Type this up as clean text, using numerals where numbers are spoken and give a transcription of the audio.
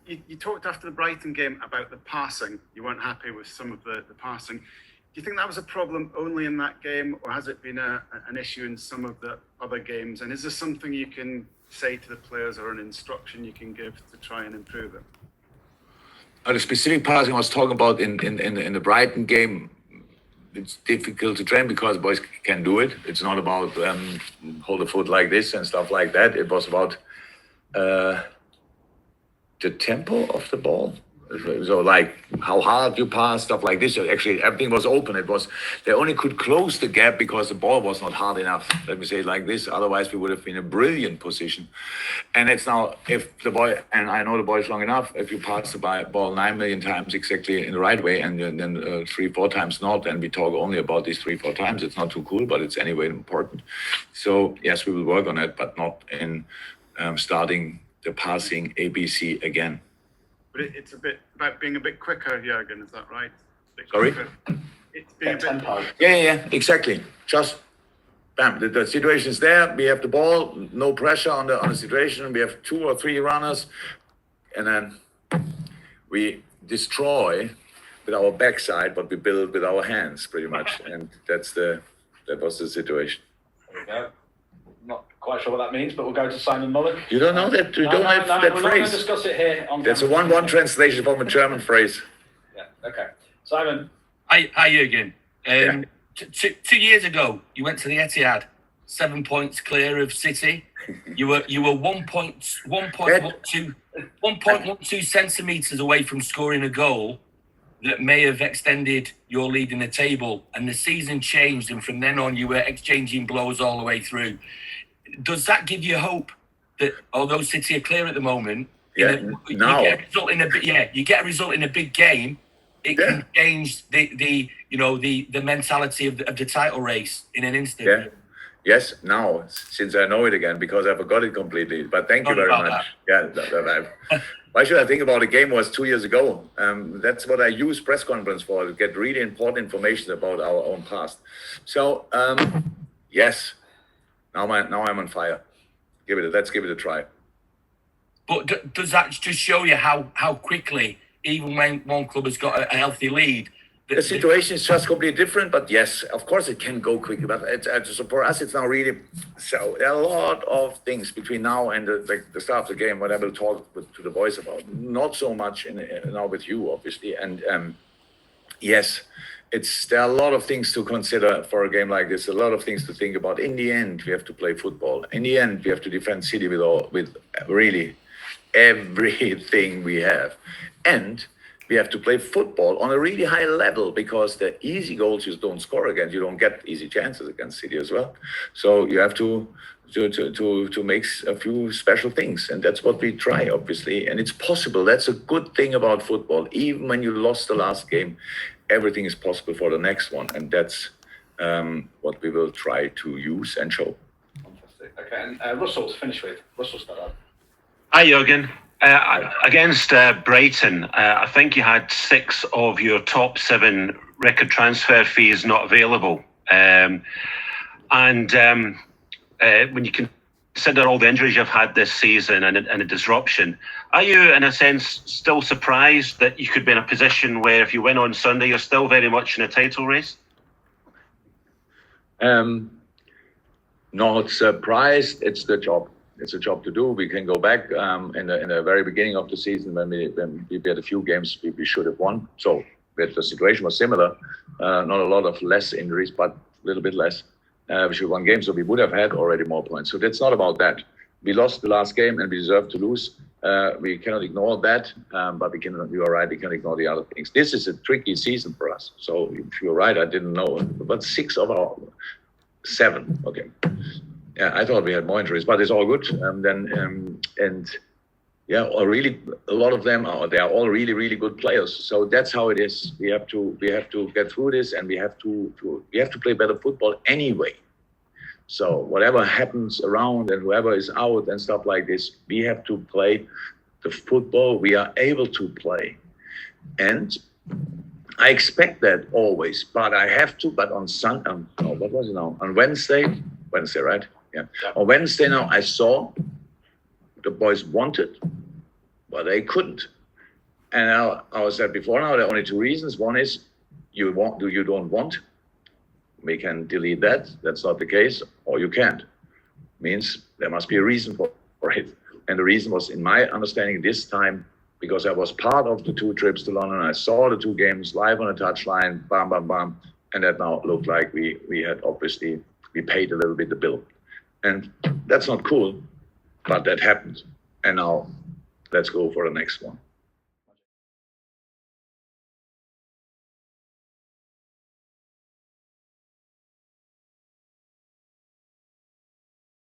You talked after the Brighton game about the passing. You weren't happy with some of the passing. Do you think that was a problem only in that game, or has it been an issue in some of the other games? And is there something you can say to the players or an instruction you can give to try and improve it? The specific passing I was talking about in the Brighton game, it's difficult to train because boys can do it. It's not about hold the foot like this and stuff like that. It was about the tempo of the ball. So like how hard you pass, stuff like this. Actually, everything was open. They only could close the gap because the ball was not hard enough. Let me say it like this. Otherwise, we would have been in a brilliant position. And it's now, if the boy, and I know the boys long enough, if you pass the ball 9 million times exactly in the right way, and then 3-4 times not, and we talk only about these 3-4 times, it's not too cool, but it's anyway important. So yes, we will work on it, but not in starting the passing ABC again. But it's a bit about being a bit quicker, Jürgen, is that right? Sorry? It's being a bit... tempo. Yeah, exactly. Just, bam, the situation is there. We have the ball, no pressure on the situation. We have 2 or 3 runners, and then we destroy with our backside what we build with our hands, pretty much. And that was the situation. There we go. Not quite sure what that means, but we'll go to Simon Muller. You don't know that? You don't have that we're phrase? Not going to discuss it here. That's a one translation from a German phrase. Yeah, okay. Simon. Hi Jürgen. 2 years ago, you went to the Etihad, 7 points clear of City. You were 1.12 centimetres away from scoring a goal that may have extended your lead in the table, and the season changed, and from then on you were exchanging blows all the way through. Does that give you hope that although City are clear at the moment, you get a result in a big game, it can change the mentality of the title race in an instant? Yeah. Yes, now, since I know it again, because I forgot it completely. But thank you very much. That. Yeah, why should I think about a game was 2 years ago? That's what I use press conference for, to get really important information about our own past. So, yes, now I'm on fire. Let's give it a try. But does that just show you how quickly, even when one club has got a healthy lead, the situation is just completely different? But yes, of course it can go quickly. But so for us, it's now really so. There are a lot of things between now and the start of the game. What I will talk to the boys about. Not so much now with you, obviously. And yes, there are a lot of things to consider for a game like this. A lot of things to think about. In the end, we have to play football. In the end, we have to defend City with really everything we have, and we have to play football on a really high level, because the easy goals you don't score against. You don't get easy chances against City as well. So you have to make a few special things, and that's what we try, obviously. And it's possible. That's a good thing about football. Even when you lost the last game, everything is possible for the next one, and that's what we will try to use and show. Fantastic. Okay, and Russell, to finish with. Russell, start out. Hi, Jürgen. Against Brighton, I think you had 6 of your top 7 record transfer fees not available. And when you consider all the injuries you've had this season and the disruption, are you, in a sense, still surprised that you could be in a position where if you win on Sunday, you're still very much in a title race? Not surprised. It's the job. It's a job to do. We can go back in the very beginning of the season when we had a few games we should have won. So the situation was similar. Not a lot of less injuries, but a little bit less. We should have won games, so we would have had already more points. So that's not about that. We lost the last game and we deserve to lose. We cannot ignore that, but you are right, we can ignore the other things. This is a tricky season for us. So if you're right, I didn't know. But 6 of our 7, okay. Yeah, I thought we had more injuries, but it's all good. Really, a lot of them they are all really, really good players. So that's how it is. We have to get through this, and we have to play better football anyway. So whatever happens around and whoever is out and stuff like this, we have to play the football we are able to play, and I expect that always. But I have to. But on what was it now? On Wednesday, right? Yeah. On Wednesday now, I saw the boys wanted but they couldn't. And I said before, now there are only two reasons. One is you don't want. We can delete that. That's not the case, or you can't. Means there must be a reason for it. And the reason was, in my understanding this time, because I was part of the 2 trips to London. I saw the 2 games live on a touchline, bam, bam, bam. And that now looked like we had obviously, we paid a little bit the bill. And that's not cool, but that happened. And now let's go for the next one.